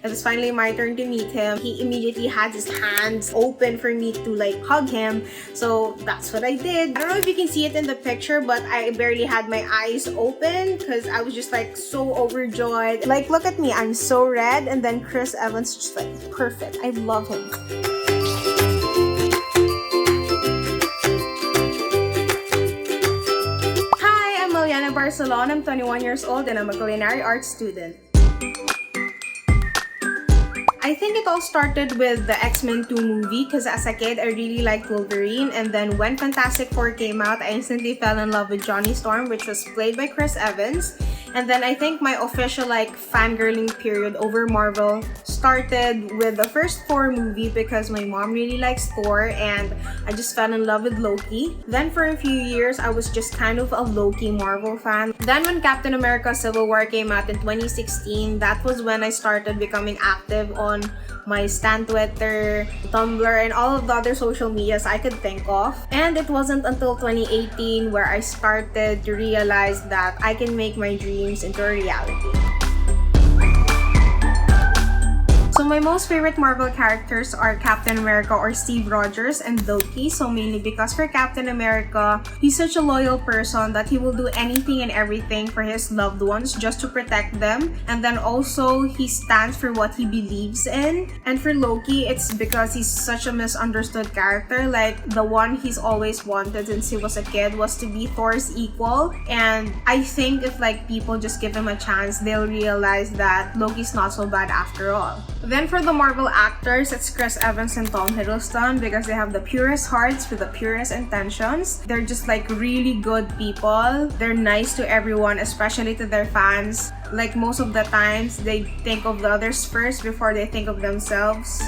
It was finally my turn to meet him. He immediately had his hands open for me to like hug him. So that's what I did. I don't know if you can see it in the picture, but I barely had my eyes open because I was just like so overjoyed. Like, look at me, I'm so red. And then Chris Evans just like perfect. I love him. Hi, I'm Eliana Barcelon. I'm 21 years old and I'm a culinary arts student. I think it all started with the X-Men 2 movie because as a kid, I really liked Wolverine. And then when Fantastic Four came out, I instantly fell in love with Johnny Storm, which was played by Chris Evans. And then I think my official like fangirling period over Marvel started with the first Thor movie because my mom really likes Thor and I just fell in love with Loki. Then for a few years, I was just kind of a low-key Marvel fan. Then when Captain America Civil War came out in 2016, that was when I started becoming active on my Stan Twitter, Tumblr, and all of the other social medias I could think of. And it wasn't until 2018 where I started to realize that I can make my dreams into a reality. So my most favorite Marvel characters are Captain America or Steve Rogers and Loki. So mainly because for Captain America, he's such a loyal person that he will do anything and everything for his loved ones just to protect them. And then also he stands for what he believes in. And for Loki, it's because he's such a misunderstood character. Like the one he's always wanted since he was a kid was to be Thor's equal. And I think if like people just give him a chance, they'll realize that Loki's not so bad after all. Then for the Marvel actors, it's Chris Evans and Tom Hiddleston because they have the purest hearts with the purest intentions. They're just like really good people. They're nice to everyone, especially to their fans. Like most of the times, they think of the others first before they think of themselves.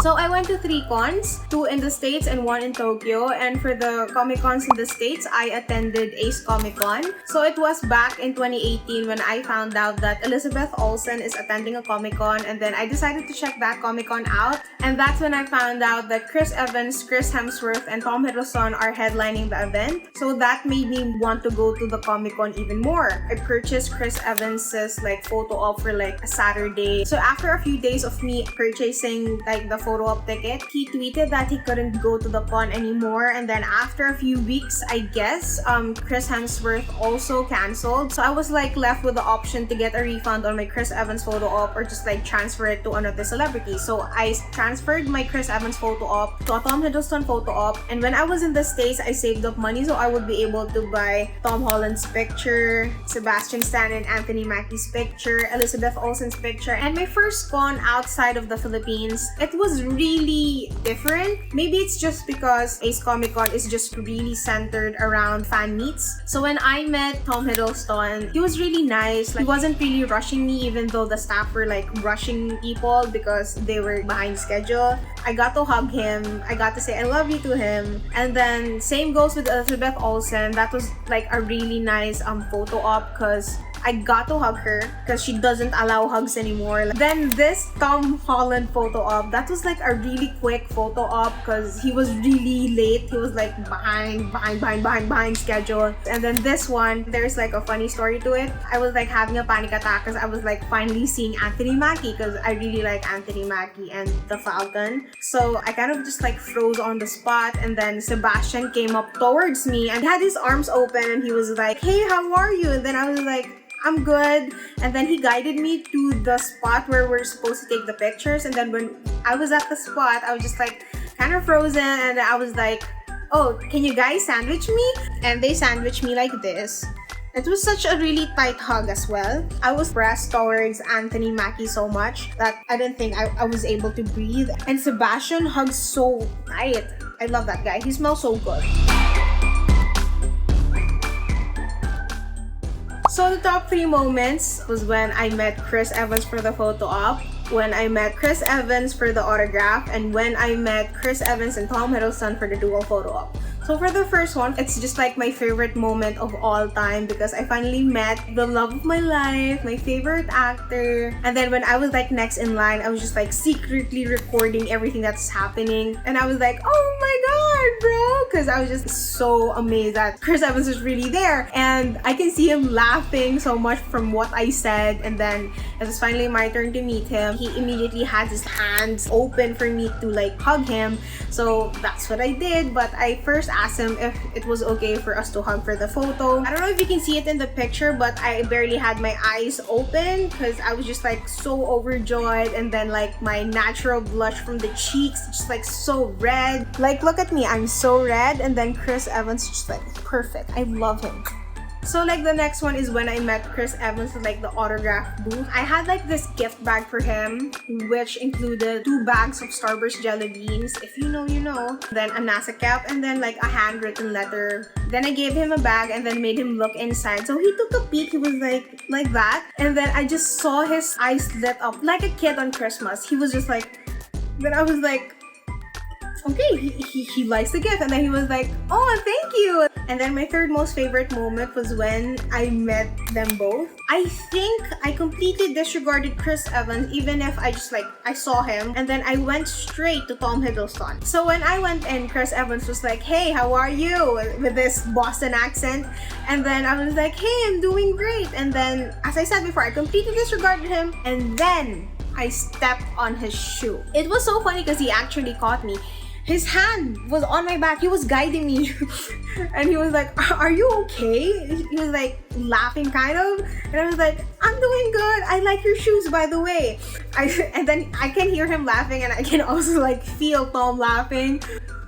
So I went to 3 cons, 2 in the States and 1 in Tokyo. And for the Comic Cons in the States, I attended Ace Comic Con. So it was back in 2018 when I found out that Elizabeth Olsen is attending a Comic Con, and then I decided to check that Comic Con out. And that's when I found out that Chris Evans, Chris Hemsworth, and Tom Hiddleston are headlining the event. So that made me want to go to the Comic Con even more. I purchased Chris Evans's like photo op for like a Saturday. So after a few days of me purchasing like the photo op ticket, he tweeted that he couldn't go to the con anymore. And then after a few weeks, I guess, Chris Hemsworth also canceled. So I was like left with the option to get a refund on my Chris Evans photo op or just like transfer it to another celebrity. So I transferred my Chris Evans photo op to a Tom Hiddleston photo op. And when I was in the States, I saved up money so I would be able to buy Tom Holland's picture, Sebastian Stan and Anthony Mackie's picture, Elizabeth Olsen's picture. And my first con outside of the Philippines, it was really different. Maybe it's just because Ace Comic Con is just really centered around fan meets. So when I met Tom Hiddleston, he was really nice. Like, he wasn't really rushing me even though the staff were like rushing people because they were behind schedule. I got to hug him. I got to say I love you to him. And then same goes with Elizabeth Olsen. That was like a really nice photo op because I got to hug her because she doesn't allow hugs anymore. Then this Tom Holland photo op, that was like a really quick photo op because he was really late. He was like behind schedule. And then this one, there's like a funny story to it. I was like having a panic attack because I was like finally seeing Anthony Mackie because I really like Anthony Mackie and the Falcon. So I kind of just like froze on the spot, and then Sebastian came up towards me and had his arms open and he was like, "Hey, how are you?" And then I was like, "I'm good." And then he guided me to the spot where we're supposed to take the pictures. And then when I was at the spot, I was just like kind of frozen and I was like, "Oh, can you guys sandwich me?" And they sandwiched me like this. It was such a really tight hug as well. I was pressed towards Anthony Mackie so much that I didn't think I was able to breathe. And Sebastian hugs so tight. I love that guy. He smells so good. So the top 3 moments was when I met Chris Evans for the photo op, when I met Chris Evans for the autograph, and when I met Chris Evans and Tom Hiddleston for the dual photo op. So for the first one, it's just like my favorite moment of all time because I finally met the love of my life, my favorite actor. And then when I was like next in line, I was just like secretly recording everything that's happening. And I was like, oh my god, bro! Because I was just so amazed that Chris Evans was really there. And I can see him laughing so much from what I said. And then it was finally my turn to meet him. He immediately had his hands open for me to like hug him. So that's what I did. But I first asked him if it was okay for us to hug for the photo. I don't know if you can see it in the picture, but I barely had my eyes open because I was just like so overjoyed. And then like my natural blush from the cheeks, just like so red. Like look at me, I'm so red. And then Chris Evans just like perfect. I love him. So like the next one is when I met Chris Evans at like the autograph booth. I had like this gift bag for him, which included 2 bags of Starburst jelly beans. If you know, you know. Then a NASA cap and then like a handwritten letter. Then I gave him a bag and then made him look inside. So he took a peek. He was like that. And then I just saw his eyes lit up like a kid on Christmas. He was just like, then I was like, okay, he likes the gift. And then he was like, oh, thank you. And then my third most favorite moment was when I met them both. I think I completely disregarded Chris Evans even if I just like, I saw him. And then I went straight to Tom Hiddleston. So when I went in, Chris Evans was like, hey, how are you? With this Boston accent. And then I was like, hey, I'm doing great. And then, as I said before, I completely disregarded him. And then I stepped on his shoe. It was so funny because he actually caught me. His hand was on my back. He was guiding me. And he was like, are you okay? He was like laughing kind of. And I was like, I'm doing good. I like your shoes, by the way. And then I can hear him laughing and I can also like feel Tom laughing.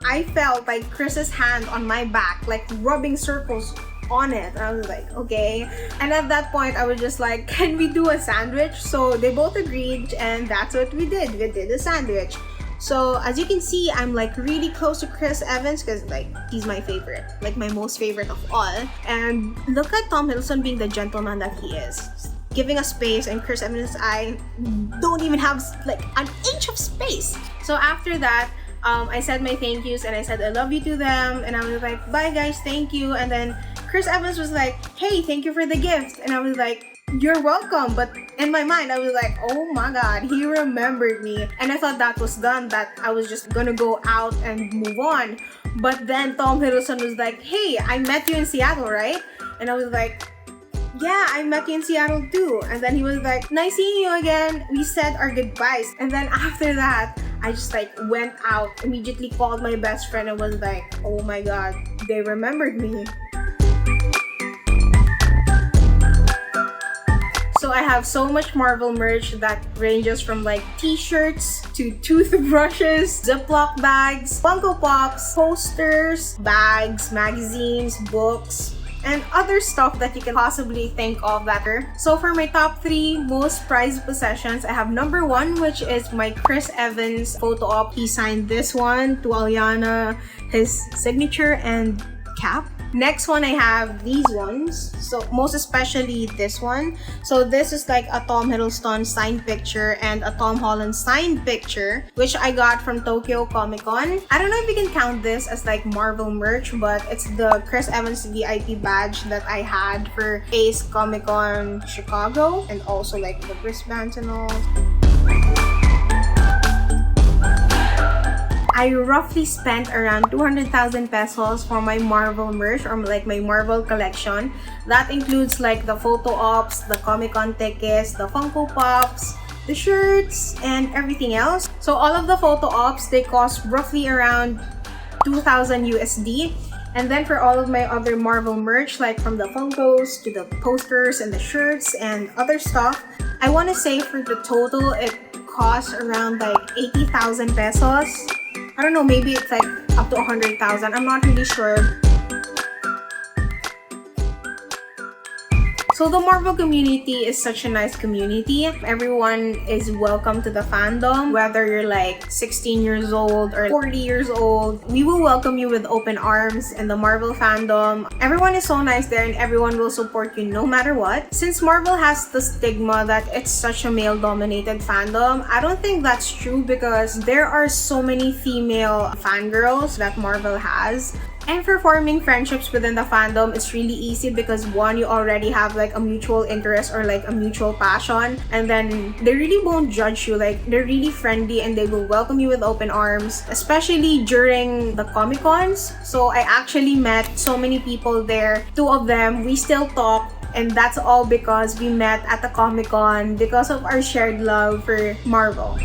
I felt like Chris's hand on my back, like rubbing circles on it. And I was like, okay. And at that point, I was just like, can we do a sandwich? So they both agreed and that's what we did. We did a sandwich. So as you can see, I'm like really close to Chris Evans because like he's my favorite, like my most favorite of all. And look at Tom Hiddleston being the gentleman that he is, giving us space, and Chris Evans' I don't even have like an inch of space. So after that, I said my thank yous and I said I love you to them, and I was like, bye guys, thank you. And then Chris Evans was like, hey, thank you for the gift. And I was like, you're welcome. But in my mind, I was like, oh my god, he remembered me. And I thought that was done, that I was just gonna go out and move on. But then Tom Hiddleston was like, hey, I met you in Seattle, right? And I was like, yeah, I met you in Seattle too. And then he was like, nice seeing you again. We said our goodbyes. And then after that, I just like went out, immediately called my best friend and was like, oh my god, they remembered me. So I have so much Marvel merch that ranges from like t-shirts to toothbrushes, Ziploc bags, Funko Pops, posters, bags, magazines, books, and other stuff that you can possibly think of that are. So for my top 3 most prized possessions, I have number 1, which is my Chris Evans photo op. He signed this one to Aliana, his signature and cap. Next one, I have these ones. So most especially this one. So this is like a Tom Hiddleston signed picture and a Tom Holland signed picture, which I got from Tokyo Comic Con. I don't know if you can count this as like Marvel merch, but it's the Chris Evans VIP badge that I had for Ace Comic Con Chicago, and also like the wristbands and all. I roughly spent around 200,000 pesos for my Marvel merch, or like my Marvel collection. That includes like the photo ops, the Comic-Con tickets, the Funko Pops, the shirts, and everything else. So all of the photo ops, they cost roughly around 2,000 USD. And then for all of my other Marvel merch, like from the Funkos to the posters and the shirts and other stuff, I want to say for the total, it costs around like 80,000 pesos. I don't know, maybe it's like up to 100,000. I'm not really sure. So the Marvel community is such a nice community. Everyone is welcome to the fandom, whether you're like 16 years old or 40 years old. We will welcome you with open arms in the Marvel fandom. Everyone is so nice there and everyone will support you no matter what. Since Marvel has the stigma that it's such a male-dominated fandom, I don't think that's true because there are so many female fangirls that Marvel has. And for forming friendships within the fandom, it's really easy because one, you already have like a mutual interest or like a mutual passion, and then they really won't judge you. Like, they're really friendly and they will welcome you with open arms, especially during the Comic Cons. So I actually met so many people there. Two of them, we still talk, and that's all because we met at the Comic Con because of our shared love for Marvel.